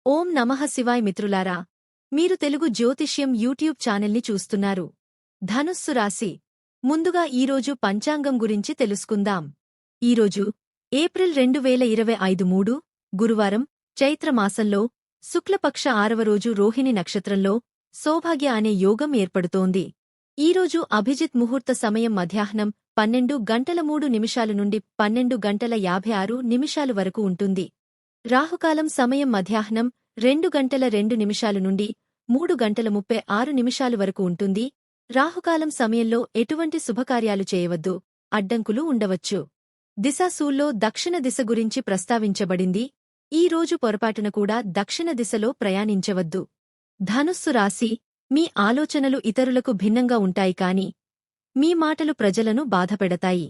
ఓం నమః శివాయ్ మిత్రులారా, మీరు తెలుగు జ్యోతిష్యం యూట్యూబ్ ఛానల్ని చూస్తున్నారు. ధనుస్సు రాశి. ముందుగా ఈరోజు పంచాంగం గురించి తెలుసుకుందాం. ఈరోజు ఏప్రిల్ 2025 గురువారం, చైత్రమాసంలో శుక్లపక్ష 6వ రోజు రోహిణి నక్షత్రంలో సౌభాగ్య అనే యోగం ఏర్పడుతోంది. ఈరోజు అభిజిత్ ముహూర్త సమయం మధ్యాహ్నం 12:03 నుండి 12:56 వరకు ఉంటుంది. రాహుకాలం సమయం మధ్యాహ్నం 2:02 నుండి 3:36 వరకు ఉంటుంది. రాహుకాలం సమయంలో ఎటువంటి శుభకార్యాలు చేయవద్దు, అడ్డంకులు ఉండవచ్చు. దిశాశూల్లో దక్షిణ దిశ గురించి ప్రస్తావించబడింది. ఈ రోజు పొరపాటున కూడా దక్షిణ దిశలో ప్రయాణించవద్దు. ధనుస్సు రాశి. మీ ఆలోచనలు ఇతరులకు భిన్నంగా ఉంటాయి కాని మీ మాటలు ప్రజలను బాధపెడతాయి.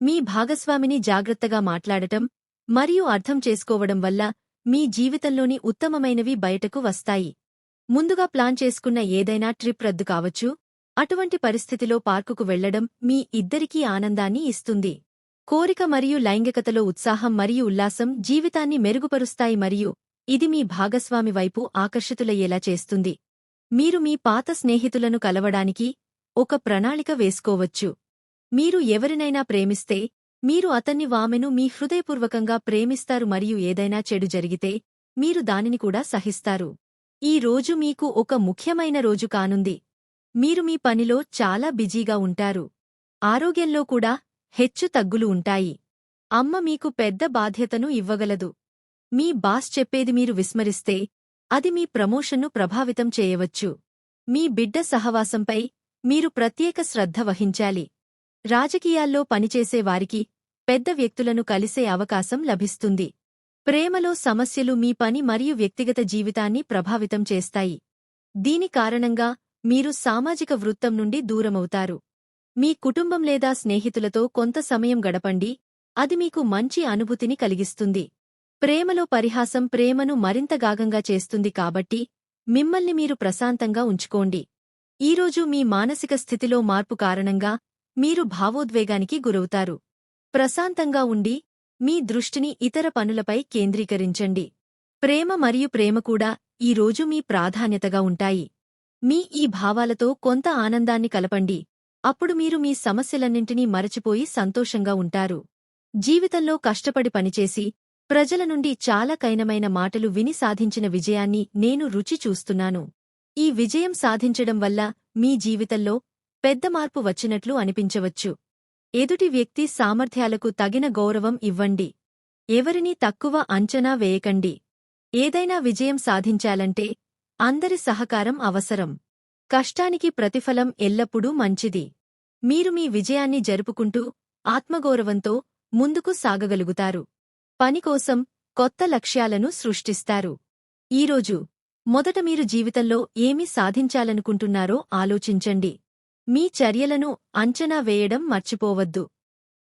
మీ భాగస్వామిని జాగ్రత్తగా మాట్లాడటం మరియు అర్థం చేసుకోవడం వల్ల మీ జీవితంలోని ఉత్తమమైనవి బయటకు వస్తాయి. ముందుగా ప్లాన్ చేసుకున్న ఏదైనా ట్రిప్ రద్దు కావచ్చు. అటువంటి పరిస్థితిలో పార్కుకు వెళ్లడం మీ ఇద్దరికీ ఆనందాన్ని ఇస్తుంది. కోరిక మరియు లైంగికతలో ఉత్సాహం మరియు ఉల్లాసం జీవితాన్ని మెరుగుపరుస్తాయి మరియు ఇది మీ భాగస్వామి వైపు ఆకర్షితులయ్యేలా చేస్తుంది. మీరు మీ పాత స్నేహితులను కలవడానికి ఒక ప్రణాళిక వేసుకోవచ్చు. మీరు ఎవరినైనా ప్రేమిస్తే మీరు అతన్ని/ఆమెను మీ హృదయపూర్వకంగా ప్రేమిస్తారు మరియు ఏదైనా చెడు జరిగితే మీరు దానిని కూడా సహిస్తారు. ఈ రోజు మీకు ఒక ముఖ్యమైన రోజు కానుంది. మీరు మీ పనిలో చాలా బిజీగా ఉంటారు. ఆరోగ్యంలో కూడా హెచ్చు తగ్గులు ఉంటాయి. అమ్మ మీకు పెద్ద బాధ్యతను ఇవ్వగలదు. మీ బాస్ చెప్పేది మీరు విస్మరిస్తే అది మీ ప్రమోషన్ను ప్రభావితం చేయవచ్చు. మీ బిడ్డ సహవాసంపై మీరు ప్రత్యేక శ్రద్ధ వహించాలి. రాజకీయాల్లో పనిచేసే వారికి పెద్ద వ్యక్తులను కలిసే అవకాశం లభిస్తుంది. ప్రేమలో సమస్యలు మీ పని మరియు వ్యక్తిగత జీవితాన్ని ప్రభావితం చేస్తాయి. దీని కారణంగా మీరు సామాజిక వృత్తం నుండి దూరమవుతారు. మీ కుటుంబం లేదా స్నేహితులతో కొంత సమయం గడపండి, అది మీకు మంచి అనుభూతిని కలిగిస్తుంది. ప్రేమలో పరిహాసం ప్రేమను మరింత గాఢంగా చేస్తుంది కాబట్టి మిమ్మల్ని మీరు ప్రశాంతంగా ఉంచుకోండి. ఈరోజు మీ మానసిక స్థితిలో మార్పు కారణంగా మీరు భావోద్వేగానికి గురవుతారు. ప్రశాంతంగా ఉండి మీ దృష్టిని ఇతర పనులపై కేంద్రీకరించండి. ప్రేమ మరియు ప్రేమ కూడా ఈరోజు మీ ప్రాధాన్యతగా ఉంటాయి. మీ ఈ భావాలతో కొంత ఆనందాన్ని కలపండి, అప్పుడు మీరు మీ సమస్యలన్నింటినీ మరచిపోయి సంతోషంగా ఉంటారు. జీవితంలో కష్టపడి పనిచేసి ప్రజల నుండి చాలా కైనమైన మాటలు విని సాధించిన విజయాన్ని నేను రుచి చూస్తున్నాను. ఈ విజయం సాధించడం వల్ల మీ జీవితంలో పెద్ద మార్పు వచ్చినట్లు అనిపించవచ్చు. ఎదుటి వ్యక్తి సామర్థ్యాలకు తగిన గౌరవం ఇవ్వండి. ఎవరినీ తక్కువ అంచనా వేయకండి. ఏదైనా విజయం సాధించాలంటే అందరి సహకారం అవసరం. కష్టానికి ప్రతిఫలం ఎల్లప్పుడూ మంచిది. మీరు మీ విజయాన్ని జరుపుకుంటూ ఆత్మగౌరవంతో ముందుకు సాగగలుగుతారు. పనికోసం కొత్త లక్ష్యాలను సృష్టిస్తారు. ఈరోజు మొదట మీరు జీవితంలో ఏమి సాధించాలనుకుంటున్నారో ఆలోచించండి. మీ చర్యలను అంచనా వేయడం మర్చిపోవద్దు.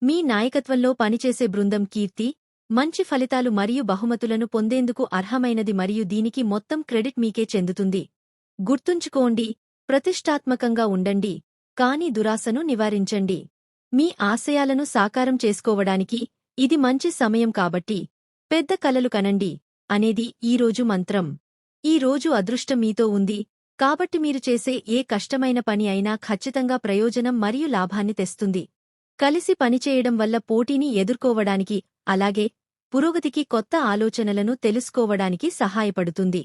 మీ నాయకత్వంలో పనిచేసే బృందం కీర్తి, మంచి ఫలితాలు మరియు బహుమతులను పొందేందుకు అర్హమైనది మరియు దీనికి మొత్తం క్రెడిట్ మీకే చెందుతుంది. గుర్తుంచుకోండి, ప్రతిష్టాత్మకంగా ఉండండి, కానీ దురాశను నివారించండి. మీ ఆశయాలను సాకారం చేసుకోవడానికి ఇది మంచి సమయం కాబట్టి పెద్ద కలలు కనండి అనేది ఈరోజు మంత్రం. ఈ రోజు అదృష్టం మీతో ఉంది కాబట్టి మీరు చేసే ఏ కష్టమైన పని అయినా ఖచ్చితంగా ప్రయోజనం మరియు లాభాన్ని తెస్తుంది. కలిసి పనిచేయడం వల్ల పోటీని ఎదుర్కోవడానికి అలాగే పురోగతికి కొత్త ఆలోచనలను తెలుసుకోవడానికి సహాయపడుతుంది.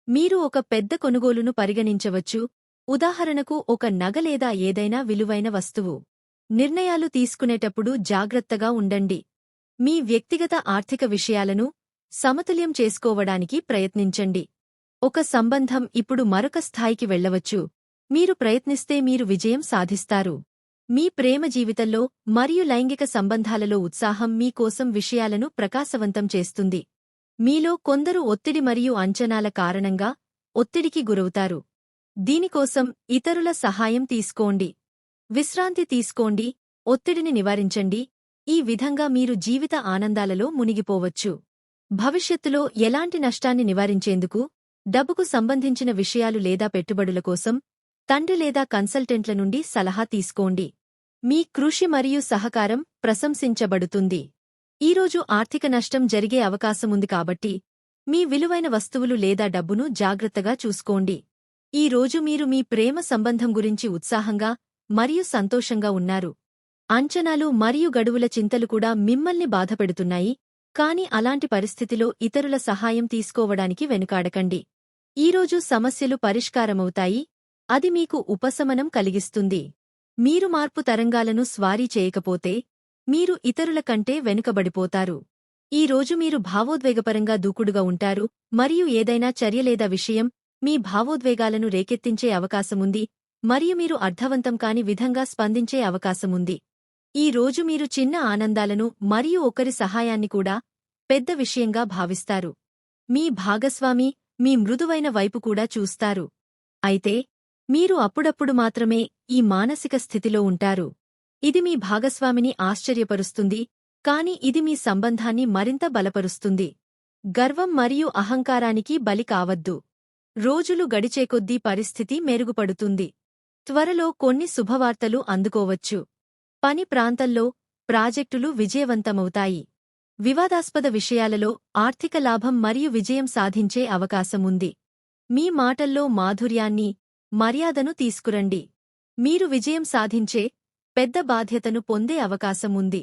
మీరు ఒక పెద్ద కొనుగోలును పరిగణించవచ్చు, ఉదాహరణకు ఒక నగ లేదా ఏదైనా విలువైన వస్తువు. నిర్ణయాలు తీసుకునేటప్పుడు జాగ్రత్తగా ఉండండి. మీ వ్యక్తిగత ఆర్థిక విషయాలను సమతుల్యం చేసుకోవడానికి ప్రయత్నించండి. ఒక సంబంధం ఇప్పుడు మరొక స్థాయికి వెళ్లవచ్చు. మీరు ప్రయత్నిస్తే మీరు విజయం సాధిస్తారు. మీ ప్రేమ జీవితంలో మరియు లైంగిక సంబంధాలలో ఉత్సాహం మీ కోసం విషయాలను ప్రకాశవంతం చేస్తుంది. మీలో కొందరు ఒత్తిడి మరియు అంచనాల కారణంగా ఒత్తిడికి గురవుతారు. దీనికోసం ఇతరుల సహాయం తీసుకోండి. విశ్రాంతి తీసుకోండి, ఒత్తిడిని నివారించండి. ఈ విధంగా మీరు జీవిత ఆనందాలలో మునిగిపోవచ్చు. భవిష్యత్తులో ఎలాంటి నష్టాన్ని నివారించేందుకు డబ్బుకు సంబంధించిన విషయాలు లేదా పెట్టుబడుల కోసం తండ్రి లేదా కన్సల్టెంట్ల నుండి సలహా తీసుకోండి. మీ కృషి మరియు సహకారం ప్రశంసించబడుతుంది. ఈరోజు ఆర్థిక నష్టం జరిగే అవకాశముంది కాబట్టి మీ విలువైన వస్తువులు లేదా డబ్బును జాగ్రత్తగా చూసుకోండి. ఈ రోజు మీరు మీ ప్రేమ సంబంధం గురించి ఉత్సాహంగా మరియు సంతోషంగా ఉన్నారు. అంచనాలు మరియు గడువుల చింతలు కూడా మిమ్మల్ని బాధపెడుతున్నాయి, కాని అలాంటి పరిస్థితిలో ఇతరుల సహాయం తీసుకోవడానికి వెనుకాడకండి. ఈరోజు సమస్యలు పరిష్కారమవుతాయి, అది మీకు ఉపశమనం కలిగిస్తుంది. మీరు మార్పు తరంగాలను స్వారీ చేయకపోతే మీరు ఇతరుల కంటే వెనుకబడిపోతారు. ఈ రోజు మీరు భావోద్వేగపరంగా దూకుడుగా ఉంటారు మరియు ఏదైనా చర్య లేదా విషయం మీ భావోద్వేగాలను రేకెత్తించే అవకాశముంది మరియు మీరు అర్థవంతం కాని విధంగా స్పందించే అవకాశముంది. ఈ రోజు మీరు చిన్న ఆనందాలను మరియు ఒకరి సహాయాన్ని కూడా పెద్ద విషయంగా భావిస్తారు. మీ భాగస్వామి మీ మృదువైన వైపు కూడా చూస్తారు. అయితే మీరు అప్పుడప్పుడు మాత్రమే ఈ మానసిక స్థితిలో ఉంటారు. ఇది మీ భాగస్వామిని ఆశ్చర్యపరుస్తుంది, కాని ఇది మీ సంబంధాన్ని మరింత బలపరుస్తుంది. గర్వం మరియు అహంకారానికి బలి కావద్దు. రోజులు గడిచేకొద్దీ పరిస్థితి మెరుగుపడుతుంది. త్వరలో కొన్ని శుభవార్తలు అందుకోవచ్చు. పని ప్రాంతంలో ప్రాజెక్టులు విజయవంతమవుతాయి. వివాదాస్పద విషయాలలో ఆర్థిక లాభం మరియు విజయం సాధించే అవకాశముంది. మీ మాటల్లో మాధుర్యాన్ని, మర్యాదను తీసుకురండి. మీరు విజయం సాధించే పెద్ద బాధ్యతను పొందే అవకాశముంది.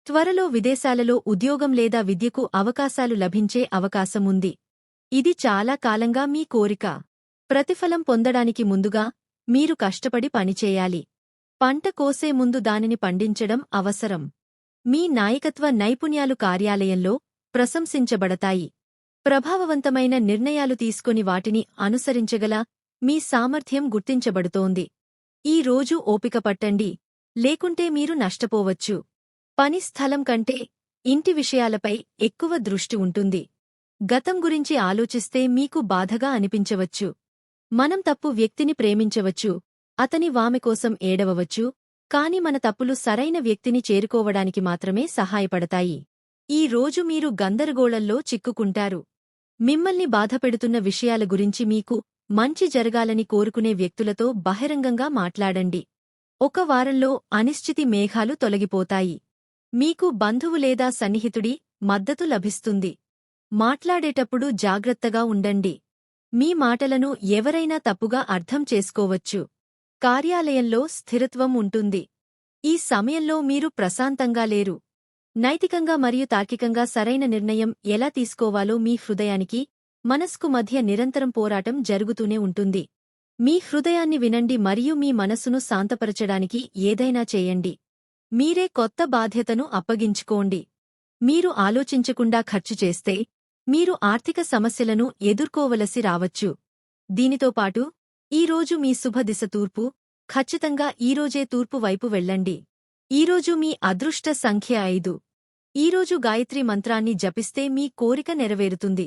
త్వరలో విదేశాలలో ఉద్యోగం లేదా విద్యకు అవకాశాలు లభించే అవకాశముంది. ఇది చాలా కాలంగా మీ కోరిక. ప్రతిఫలం పొందడానికి ముందుగా మీరు కష్టపడి పనిచేయాలి. పంట కోసే ముందు దానిని పండించడం అవసరం. మీ నాయకత్వ నైపుణ్యాలు కార్యాలయంలో ప్రశంసించబడతాయి. ప్రభావవంతమైన నిర్ణయాలు తీసుకొని వాటిని అనుసరించగల మీ సామర్థ్యం గుర్తించబడుతోంది. ఈ రోజు ఓపిక పట్టండి, లేకుంటే మీరు నష్టపోవచ్చు. పని స్థలం కంటే ఇంటి విషయాలపై ఎక్కువ దృష్టి ఉంటుంది. గతం గురించి ఆలోచిస్తే మీకు బాధగా అనిపించవచ్చు. మనం తప్పు వ్యక్తిని ప్రేమించవచ్చు, అతని వామె కోసం ఏడవవచ్చు, కాని మన తప్పులు సరైన వ్యక్తిని చేరుకోవడానికి మాత్రమే సహాయపడతాయి. ఈ రోజు మీరు గందరగోళంలో చిక్కుకుంటారు. మిమ్మల్ని బాధపెడుతున్న విషయాల గురించి మీకు మంచి జరగాలని కోరుకునే వ్యక్తులతో బహిరంగంగా మాట్లాడండి. ఒక వారంలో అనిశ్చితి మేఘాలు తొలగిపోతాయి. మీకు బంధువు లేదా సన్నిహితుడి మద్దతు లభిస్తుంది. మాట్లాడేటప్పుడు జాగ్రత్తగా ఉండండి. మీ మాటలను ఎవరైనా తప్పుగా అర్థం చేసుకోవచ్చు. కార్యాలయంలో స్థిరత్వం ఉంటుంది. ఈ సమయంలో మీరు ప్రశాంతంగా లేరు. నైతికంగా మరియు తార్కికంగా సరైన నిర్ణయం ఎలా తీసుకోవాలో మీ హృదయానికి, మనస్కు మధ్య నిరంతరం పోరాటం జరుగుతూనే ఉంటుంది. మీ హృదయాన్ని వినండి మరియు మీ మనసును శాంతపరచడానికి ఏదైనా చేయండి. మీరే కొత్త బాధ్యతను అప్పగించుకోండి. మీరు ఆలోచించకుండా ఖర్చు చేస్తే మీరు ఆర్థిక సమస్యలను ఎదుర్కోవలసి రావచ్చు. దీనితో పాటు ఈరోజు మీ శుభదిశ తూర్పు. ఖచ్చితంగా ఈరోజే తూర్పు వైపు వెళ్ళండి. ఈరోజు మీ అదృష్ట సంఖ్య 5. ఈరోజు గాయత్రీ మంత్రాన్ని జపిస్తే మీ కోరిక నెరవేరుతుంది.